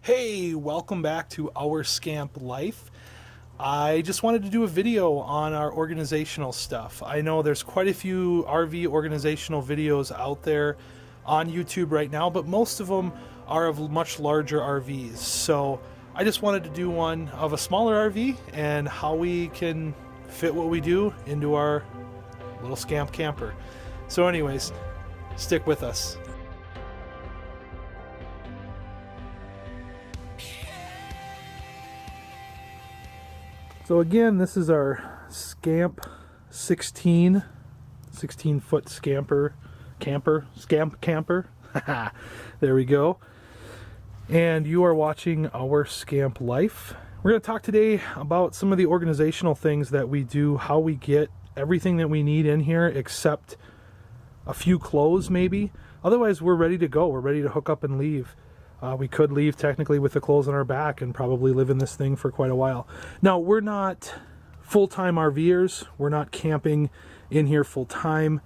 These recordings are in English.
Hey, welcome back to our Scamp Life. I just wanted to do a video on our organizational stuff. I know there's quite a few RV organizational videos out there on YouTube right now, but most of them are of much larger RVs. So I just wanted to do one of a smaller RV and how we can fit what we do into our little Scamp camper. So anyways, stick with us. So again, this is our Scamp 16-foot Scamp camper. There we go. And you are watching our Scamp Life. We're going to talk today about some of the organizational things that we do, how we get everything that we need in here except a few clothes maybe. Otherwise, we're ready to go. We're ready to hook up and leave. We could leave technically with the clothes on our back and probably live in this thing for quite a while. Now, we're not full-time RVers. We're not camping in here full-time.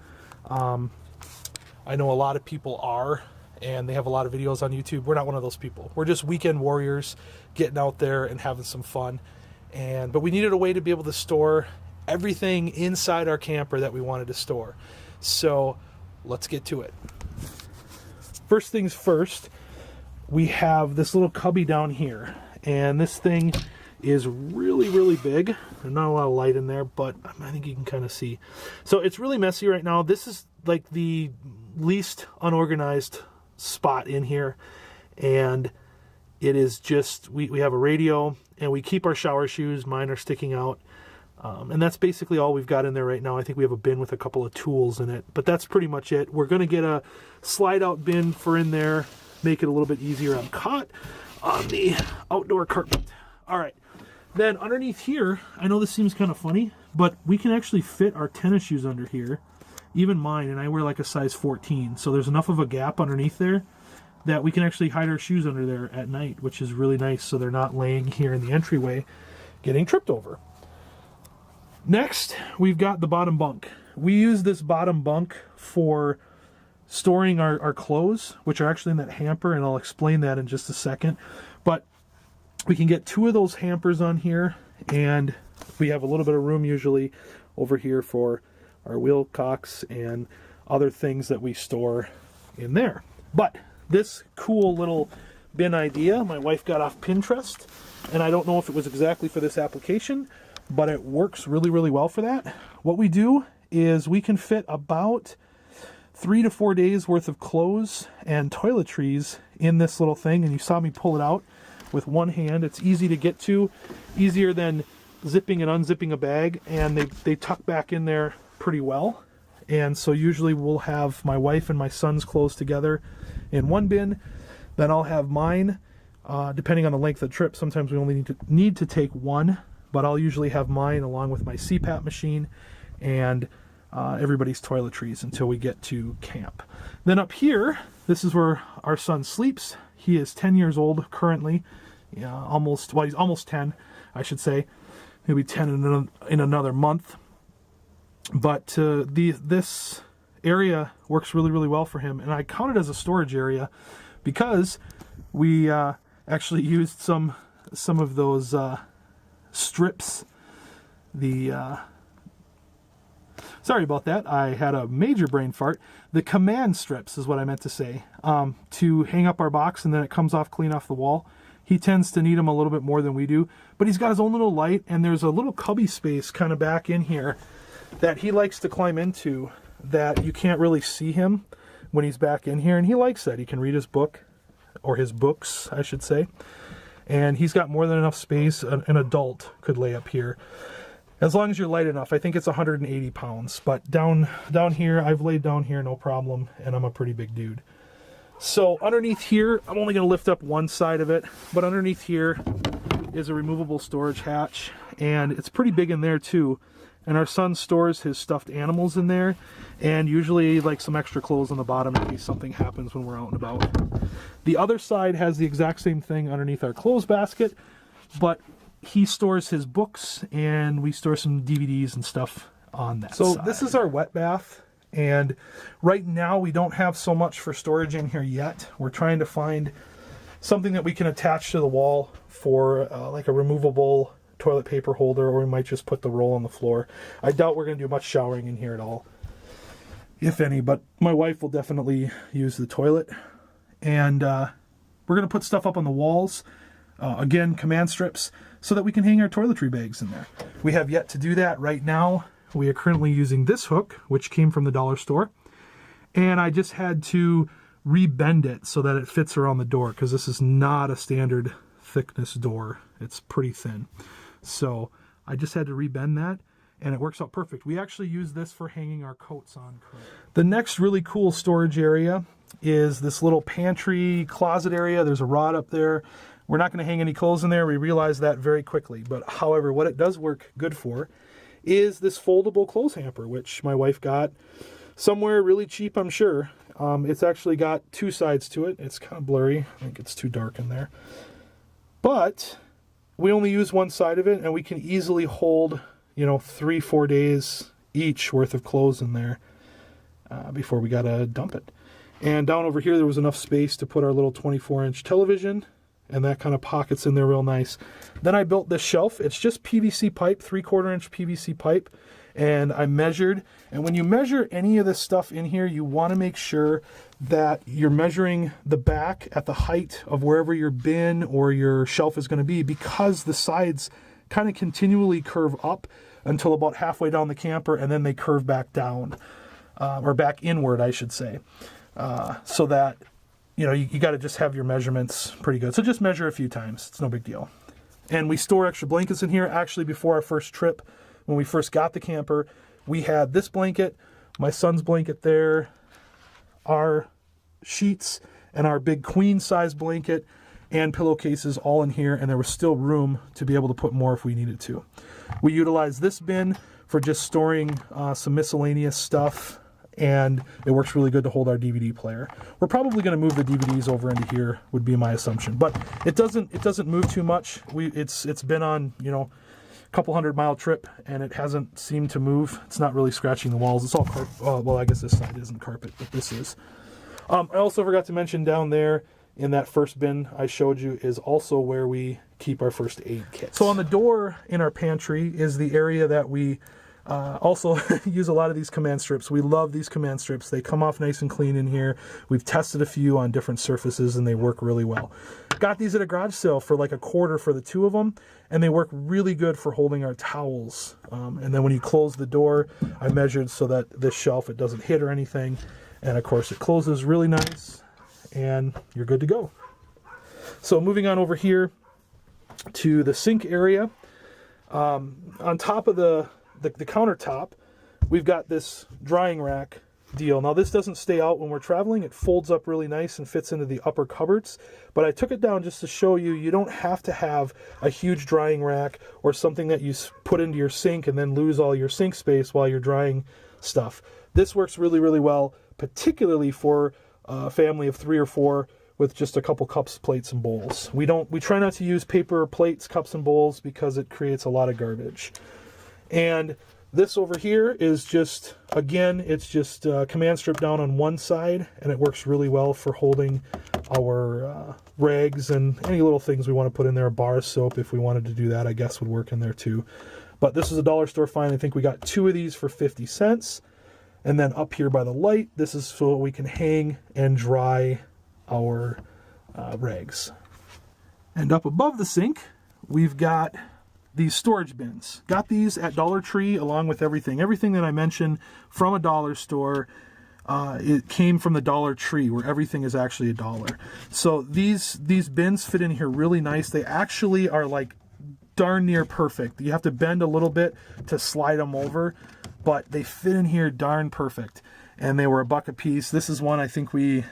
I know a lot of people are, and they have a lot of videos on YouTube. We're not one of those people. We're just weekend warriors getting out there and having some fun. But we needed a way to be able to store everything inside our camper that we wanted to store. So let's get to it. First things first, we have this little cubby down here, and this thing is really big. There's not a lot of light in there, but I think you can kind of see. So it's really messy right now. This is like the least unorganized spot in here, and it is just, we have a radio, and we keep our shower shoes. Mine are sticking out, and that's basically all we've got in there right now. I think we have a bin with a couple of tools in it, but that's pretty much it. We're going to get a slide out bin for in there, make it a little bit easier. I'm caught on the outdoor carpet. All right, then underneath here, I know this seems kind of funny, but we can actually fit our tennis shoes under here, even mine, and I wear like a size 14, so there's enough of a gap underneath there that we can actually hide our shoes under there at night, which is really nice, so they're not laying here in the entryway getting tripped over. Next, we've got the bottom bunk. We use this bottom bunk for storing our clothes, which are actually in that hamper, and I'll explain that in just a second. But we can get two of those hampers on here, and we have a little bit of room usually over here for our wheel cocks and other things that we store in there. But this cool little bin idea, my wife got off Pinterest, and I don't know if it was exactly for this application, but it works really well for that. What we do is we can fit about 3 to 4 days worth of clothes and toiletries in this little thing, and you saw me pull it out with one hand. It's easy to get to, easier than zipping and unzipping a bag, and they tuck back in there pretty well. And so usually we'll have my wife and my son's clothes together in one bin, then I'll have mine, depending on the length of the trip. Sometimes we only need to take one, but I'll usually have mine along with my CPAP machine and everybody's toiletries until we get to camp. Then up here, this is where our son sleeps. He is 10 years old currently. He's almost 10, I should say. He'll be 10 in another month. But this area works really well for him, and I count it as a storage area because we actually used some of those strips. Sorry about that. I had a major brain fart. The command strips is what I meant to say. To hang up our box, and then it comes off clean off the wall. He tends to need them a little bit more than we do, but he's got his own little light, and there's a little cubby space kind of back in here that he likes to climb into that you can't really see him when he's back in here, and he likes that. He can read his book, or his books, I should say, and he's got more than enough space an adult could lay up here. As long as you're light enough. I think it's 180 pounds. But down here, I've laid down here no problem, and I'm a pretty big dude. So underneath here, I'm only going to lift up one side of it, but underneath here is a removable storage hatch, and it's pretty big in there too. And our son stores his stuffed animals in there, and usually like some extra clothes on the bottom in case something happens when we're out and about. The other side has the exact same thing underneath our clothes basket, but he stores his books, and we store some DVDs and stuff on that side. This is our wet bath, and right now we don't have so much for storage in here yet. We're trying to find something that we can attach to the wall for like a removable toilet paper holder, or we might just put the roll on the floor. I doubt we're going to do much showering in here at all, if any, but my wife will definitely use the toilet. And we're going to put stuff up on the walls, again, command strips, so that we can hang our toiletry bags in there. We have yet to do that right now. We are currently using this hook, which came from the dollar store, and I just had to rebend it so that it fits around the door, because this is not a standard thickness door. It's pretty thin. So I just had to rebend that, and it works out perfect. We actually use this for hanging our coats on. The next really cool storage area is this little pantry closet area. There's a rod up there. We're not going to hang any clothes in there. We realized that very quickly. But however, what it does work good for is this foldable clothes hamper, which my wife got somewhere really cheap, I'm sure. It's actually got two sides to it. It's kind of blurry. I think it's too dark in there. But we only use one side of it, and we can easily hold, 3-4 days each worth of clothes in there before we got to dump it. And down over here, there was enough space to put our little 24-inch television, and that kind of pockets in there real nice. Then I built this shelf. It's just PVC pipe, 3/4-inch PVC pipe. And I measured, and when you measure any of this stuff in here, you want to make sure that you're measuring the back at the height of wherever your bin or your shelf is going to be, because the sides kind of continually curve up until about halfway down the camper, and then they curve back down, or back inward, I should say, so that, you got to just have your measurements pretty good. So just measure a few times. It's no big deal. And we store extra blankets in here. Actually, before our first trip, when we first got the camper, we had this blanket, my son's blanket there, our sheets, and our big queen size blanket and pillowcases all in here, and there was still room to be able to put more if we needed to. We utilized this bin for just storing some miscellaneous stuff, and it works really good to hold our DVD player. We're probably going to move the DVDs over into here, would be my assumption, but it doesn't move too much. It's been on, couple 100-mile trip, and it hasn't seemed to move. It's not really scratching the walls. It's all carpet. Well, I guess this side isn't carpet, but this is. I also forgot to mention down there in that first bin I showed you is also where we keep our first aid kits. So on the door in our pantry is the area that we also use a lot of these command strips. We love these command strips. They come off nice and clean in here. We've tested a few on different surfaces, and they work really well. Got these at a garage sale for like $1/4 for the two of them, and they work really good for holding our towels. And then when you close the door, I measured so that this shelf, it doesn't hit or anything. And of course it closes really nice, and you're good to go. So moving on over here to the sink area. On top of the countertop, we've got this drying rack deal. Now this doesn't stay out when we're traveling. It folds up really nice and fits into the upper cupboards, but I took it down just to show you don't have to have a huge drying rack or something that you put into your sink and then lose all your sink space while you're drying stuff. This works really, really well, particularly for a family of 3 or 4 with just a couple cups, plates, and bowls. We try not to use paper plates, cups, and bowls because it creates a lot of garbage. And this over here is just, again, it's just a command strip down on one side, and it works really well for holding our rags and any little things we want to put in there. A bar of soap, if we wanted to do that, I guess would work in there too. But this is a dollar store find. I think we got 2 of these for 50 cents. And then up here by the light, this is so we can hang and dry our rags. And up above the sink, we've got these storage bins. Got these at Dollar Tree along with everything. Everything that I mentioned from a dollar store, it came from the Dollar Tree, where everything is actually $1. So these bins fit in here really nice. They actually are like darn near perfect. You have to bend a little bit to slide them over, but they fit in here darn perfect. And they were $1 a piece. This is one I think we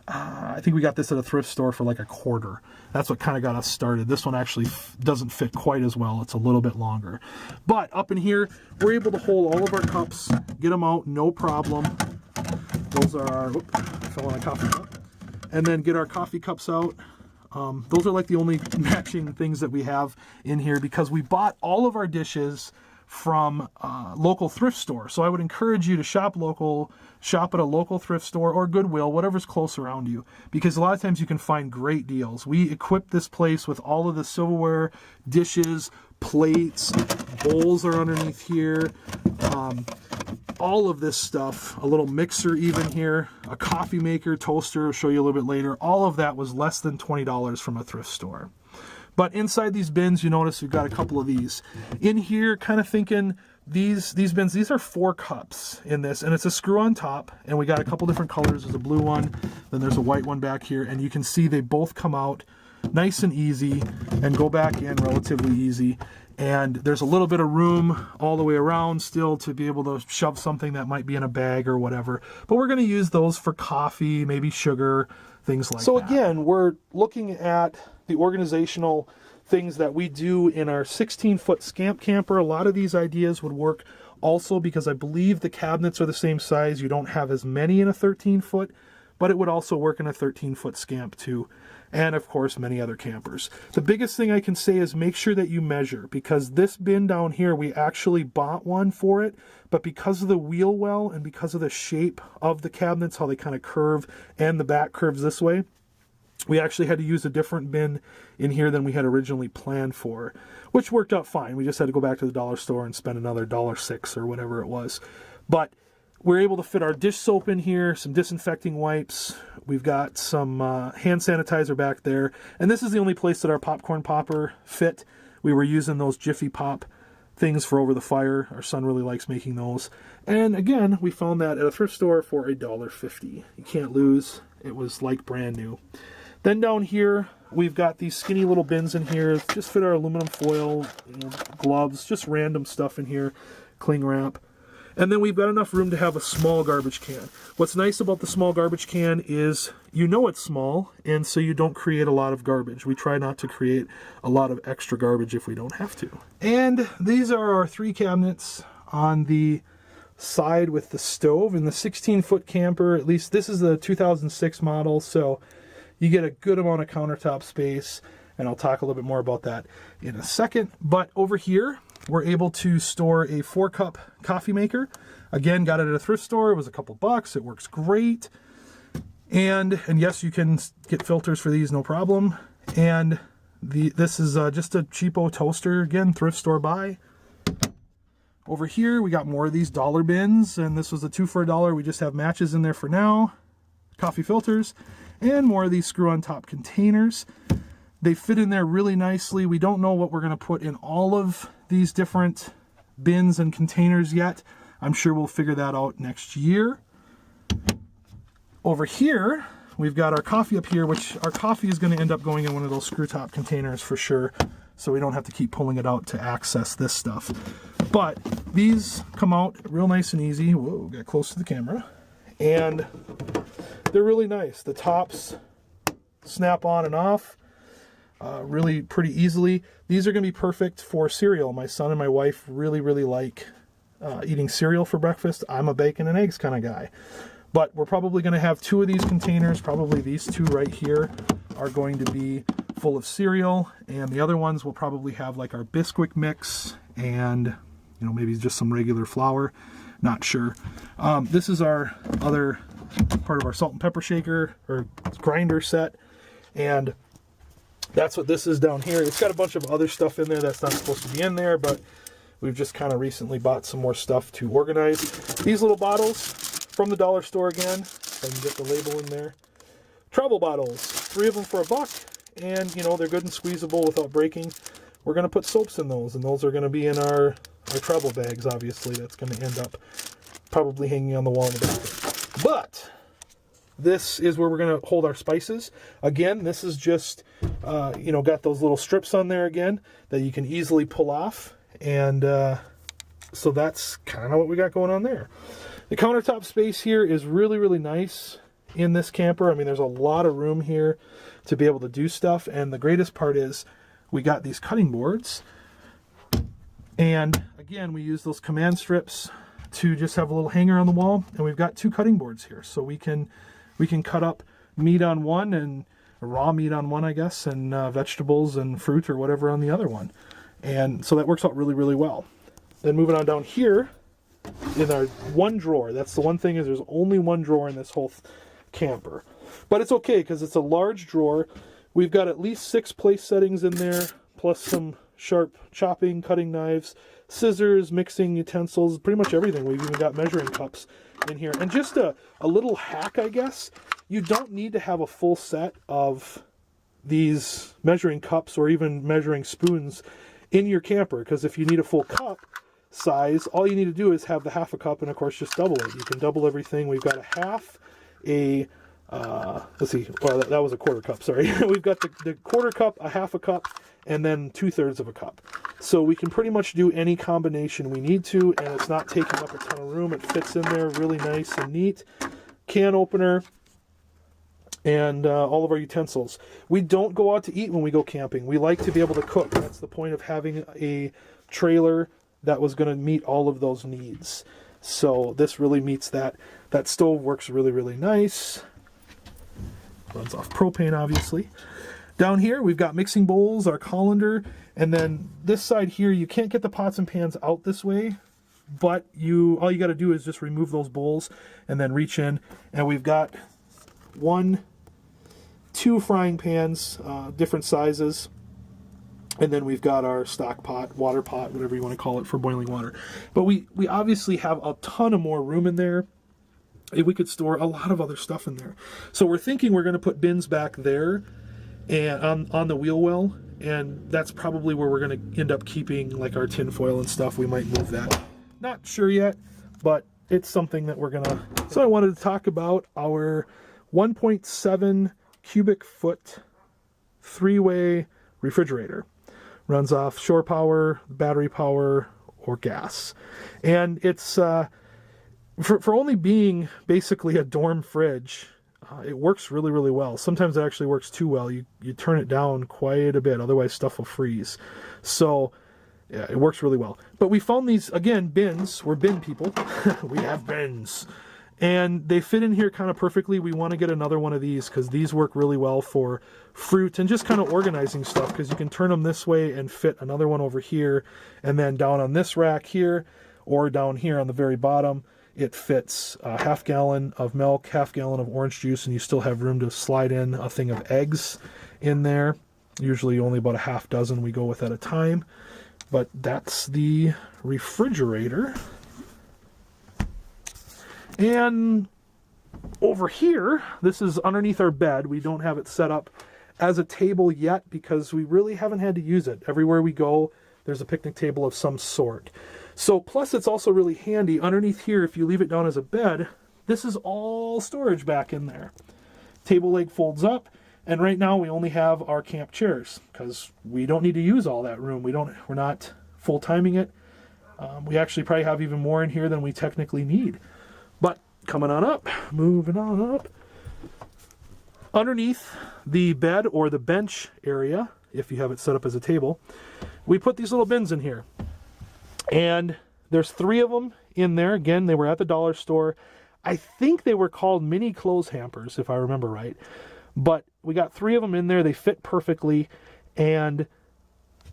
got this at a thrift store for like $1/4. That's what kind of got us started. This one actually doesn't fit quite as well. It's a little bit longer. But up in here, we're able to hold all of our cups, get them out, no problem. Those are our, fell on a coffee cup. And then get our coffee cups out. Those are like the only matching things that we have in here, because we bought all of our dishes from local thrift store. So I would encourage you to shop local, shop at a local thrift store or Goodwill, whatever's close around you, because a lot of times you can find great deals. We equipped this place with all of the silverware, dishes, plates, bowls are underneath here, all of this stuff, a little mixer even here, a coffee maker, toaster, I'll show you a little bit later. All of that was less than $20 from a thrift store. But inside these bins, you notice we've got a couple of these. In here, kind of thinking these bins, these are 4 cups in this, and it's a screw on top, and we got a couple different colors. There's a blue one, then there's a white one back here, and you can see they both come out nice and easy and go back in relatively easy. And there's a little bit of room all the way around still to be able to shove something that might be in a bag or whatever. But we're going to use those for coffee, maybe sugar, things like that. So again, we're looking at the organizational things that we do in our 16-foot Scamp camper. A lot of these ideas would work also because I believe the cabinets are the same size. You don't have as many in a 13-foot, but it would also work in a 13-foot Scamp too. And of course, many other campers. The biggest thing I can say is make sure that you measure, because this bin down here, we actually bought one for it, but because of the wheel well and because of the shape of the cabinets, how they kind of curve and the back curves this way, we actually had to use a different bin in here than we had originally planned for, which worked out fine. We just had to go back to the dollar store and spend another $1.06 or whatever it was. But we're able to fit our dish soap in here, some disinfecting wipes. We've got some hand sanitizer back there. And this is the only place that our popcorn popper fit. We were using those Jiffy Pop things for over the fire. Our son really likes making those. And again, we found that at a thrift store for $1.50. You can't lose. It was like brand new. Then down here, we've got these skinny little bins in here. Just fit our aluminum foil, gloves, just random stuff in here, cling wrap. And then we've got enough room to have a small garbage can. What's nice about the small garbage can is you know it's small, and so you don't create a lot of garbage. We try not to create a lot of extra garbage if we don't have to. And these are our 3 cabinets on the side with the stove. In the 16-foot camper, at least this is the 2006 model, so you get a good amount of countertop space, and I'll talk a little bit more about that in a second. But over here, we're able to store a 4-cup coffee maker. Again, got it at a thrift store. It was a couple bucks. It works great. And yes, you can get filters for these, no problem. And this is just a cheapo toaster. Again, thrift store buy. Over here, we got more of these dollar bins, and this was a 2 for $1. We just have matches in there for now. Coffee filters, and more of these screw-on-top containers. They fit in there really nicely. We don't know what we're going to put in all of these different bins and containers yet. I'm sure we'll figure that out next year. Over here, we've got our coffee up here, which our coffee is going to end up going in one of those screw-top containers for sure, so we don't have to keep pulling it out to access this stuff. But these come out real nice and easy. Whoa, got close to the camera. And they're really nice. The tops snap on and off really pretty easily. These are going to be perfect for cereal. My son and my wife really, really like eating cereal for breakfast. I'm a bacon and eggs kind of guy. But we're probably going to have 2 of these containers. Probably these 2 right here are going to be full of cereal. And the other ones will probably have like our Bisquick mix and, maybe just some regular flour. Not sure. This is our other part of our salt and pepper shaker or grinder set. And that's what this is down here. It's got a bunch of other stuff in there that's not supposed to be in there, but we've just kind of recently bought some more stuff to organize. These little bottles from the dollar store again. If I can get the label in there. Travel bottles. 3 of them for $1. And, they're good and squeezable without breaking. We're going to put soaps in those, and those are going to be in our travel bags, obviously. That's going to end up probably hanging on the wall in the back. But this is where we're going to hold our spices. Again, this is just, got those little strips on there again that you can easily pull off. And so that's kind of what we got going on there. The countertop space here is really, really nice in this camper. I mean, there's a lot of room here to be able to do stuff. And the greatest part is we got these cutting boards. And again, we use those command strips to just have a little hanger on the wall. And we've got 2 cutting boards here. So we can cut up meat on one and raw meat on one, I guess, and vegetables and fruit or whatever on the other one. And so that works out really, really well. Then moving on down here, in our one drawer. That's the one thing, is there's only one drawer in this whole camper. But it's okay because it's a large drawer. We've got at least 6 place settings in there, plus some sharp chopping, cutting knives, scissors, mixing utensils, pretty much everything. We've even got measuring cups in here. And just a little hack, I guess, you don't need to have a full set of these measuring cups or even measuring spoons in your camper, because if you need a full cup size, all you need to do is have the half a cup, and of course just double it. You can double everything. We've got a half, let's see, well, that was a quarter cup, sorry. We've got the quarter cup, a half a cup, and then 2/3 of a cup. So we can pretty much do any combination we need to, and it's not taking up a ton of room. It fits in there really nice and neat. Can opener, and all of our utensils. We don't go out to eat when we go camping. We like to be able to cook. That's the point of having a trailer that was going to meet all of those needs. So this really meets that. That stove works really, really nice. Runs off propane, obviously. Down here, we've got mixing bowls, our colander, and then this side here, you can't get the pots and pans out this way, but all you got to do is just remove those bowls and then reach in, and we've got 2 frying pans, different sizes. And then we've got our stock pot, water pot, whatever you want to call it, for boiling water. But we obviously have a ton of more room in there. We could store a lot of other stuff in there. So we're thinking we're going to put bins back there and on the wheel well. And that's probably where we're going to end up keeping like our tin foil and stuff. We might move that. Not sure yet, but it's something that we're going to... So I wanted to talk about our 1.7 cubic foot 3-way refrigerator. Runs off shore power, battery power, or gas. And it's, for only being basically a dorm fridge, it works really, really well. Sometimes it actually works too well. You turn it down quite a bit, otherwise stuff will freeze. So, yeah, it works really well. But we found these, again, bins. We're bin people. We have bins. And they fit in here kind of perfectly. We want to get another one of these because these work really well for fruit and just kind of organizing stuff, because you can turn them this way and fit another one over here, and then down on this rack here or down here on the very bottom, it fits a half gallon of milk, half gallon of orange juice, and you still have room to slide in a thing of eggs in there. Usually only about a half dozen we go with at a time. But that's the refrigerator. And over here, this is underneath our bed. We don't have it set up as a table yet because we really haven't had to use it. Everywhere we go, there's a picnic table of some sort. So, plus it's also really handy. Underneath here, if you leave it down as a bed, this is all storage back in there. Table leg folds up, and right now we only have our camp chairs because we don't need to use all that room. We're not full-timing it. We actually probably have even more in here than we technically need. But coming on up, moving on up, underneath the bed or the bench area, if you have it set up as a table, we put these little bins in here. And there's 3 of them in there. Again, they were at the dollar store. I think they were called mini clothes hampers, if I remember right. But we got 3 of them in there. They fit perfectly. And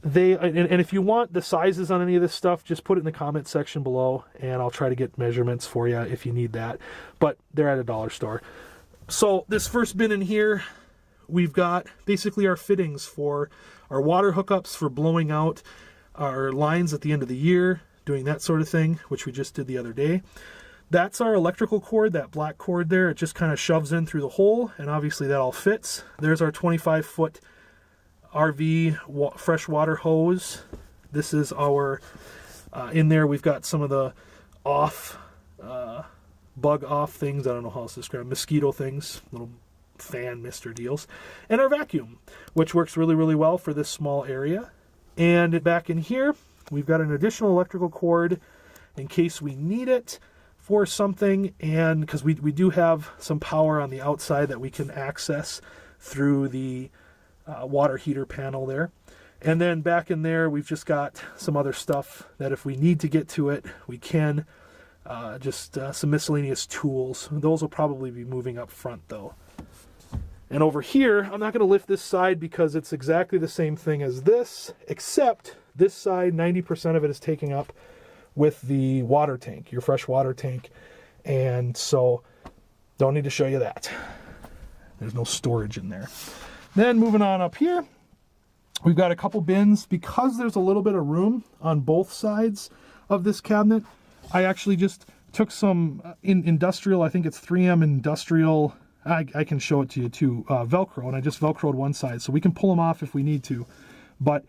if you want the sizes on any of this stuff, just put it in the comment section below, and I'll try to get measurements for you if you need that. But they're at a dollar store. So this first bin in here, we've got basically our fittings for our water hookups for blowing out our lines at the end of the year, doing that sort of thing, which we just did the other day. That's our electrical cord, that black cord there. It just kind of shoves in through the hole, and obviously that all fits. There's our 25-foot RV freshwater hose. This is our, in there we've got some of the bug off things. I don't know how else to describe, mosquito things, little fan mister deals. And our vacuum, which works really, really well for this small area. And back in here, we've got an additional electrical cord in case we need it for something, and because we do have some power on the outside that we can access through the water heater panel there. And then back in there, we've just got some other stuff that if we need to get to it, we can. Just some miscellaneous tools. Those will probably be moving up front though. And over here, I'm not going to lift this side because it's exactly the same thing as this, except this side, 90% of it is taken up with the water tank, your fresh water tank. And so don't need to show you that. There's no storage in there. Then moving on up here, we've got a couple bins. Because there's a little bit of room on both sides of this cabinet, I actually just took some industrial, I think it's 3M industrial, I can show it to you too, Velcro, and I just Velcroed one side so we can pull them off if we need to. But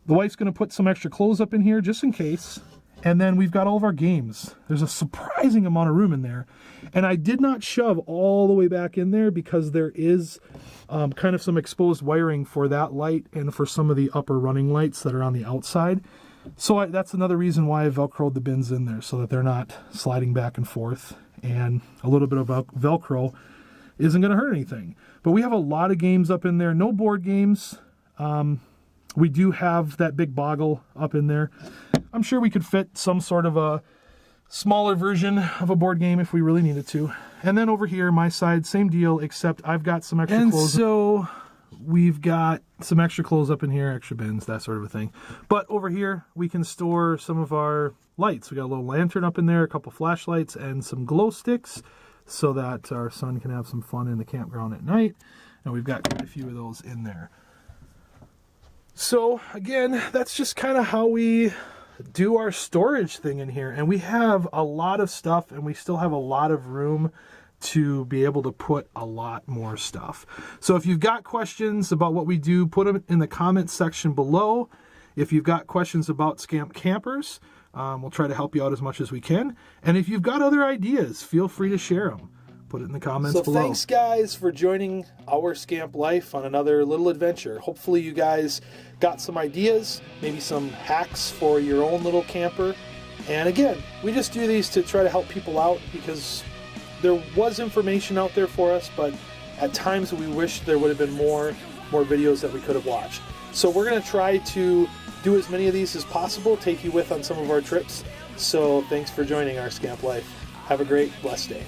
the wife's going to put some extra clothes up in here just in case. And then we've got all of our games. There's a surprising amount of room in there. And I did not shove all the way back in there because there is kind of some exposed wiring for that light and for some of the upper running lights that are on the outside. So that's another reason why I Velcroed the bins in there, so that they're not sliding back and forth. And a little bit of Velcro isn't going to hurt anything. But we have a lot of games up in there. No board games. We do have that big boggle up in there. I'm sure we could fit some sort of a smaller version of a board game if we really needed to. And then over here, my side, same deal, except I've got some extra clothes. And so we've got some extra clothes up in here, extra bins, that sort of a thing. But over here, we can store some of our lights. We got a little lantern up in there, a couple flashlights, and some glow sticks so that our son can have some fun in the campground at night. And we've got quite a few of those in there. So again, that's just kind of how we do our storage thing in here. And we have a lot of stuff, and we still have a lot of room to be able to put a lot more stuff. So if you've got questions about what we do, put them in the comments section below. If you've got questions about Scamp campers, we'll try to help you out as much as we can. And if you've got other ideas, feel free to share them. Put it in the comments below. So thanks, guys, for joining our Scamp Life on another little adventure. Hopefully you guys got some ideas, maybe some hacks for your own little camper. And again, we just do these to try to help people out because there was information out there for us, but at times we wish there would have been more videos that we could have watched. So we're going to try to do as many of these as possible, take you with on some of our trips. So thanks for joining our Scamp Life. Have a great, blessed day.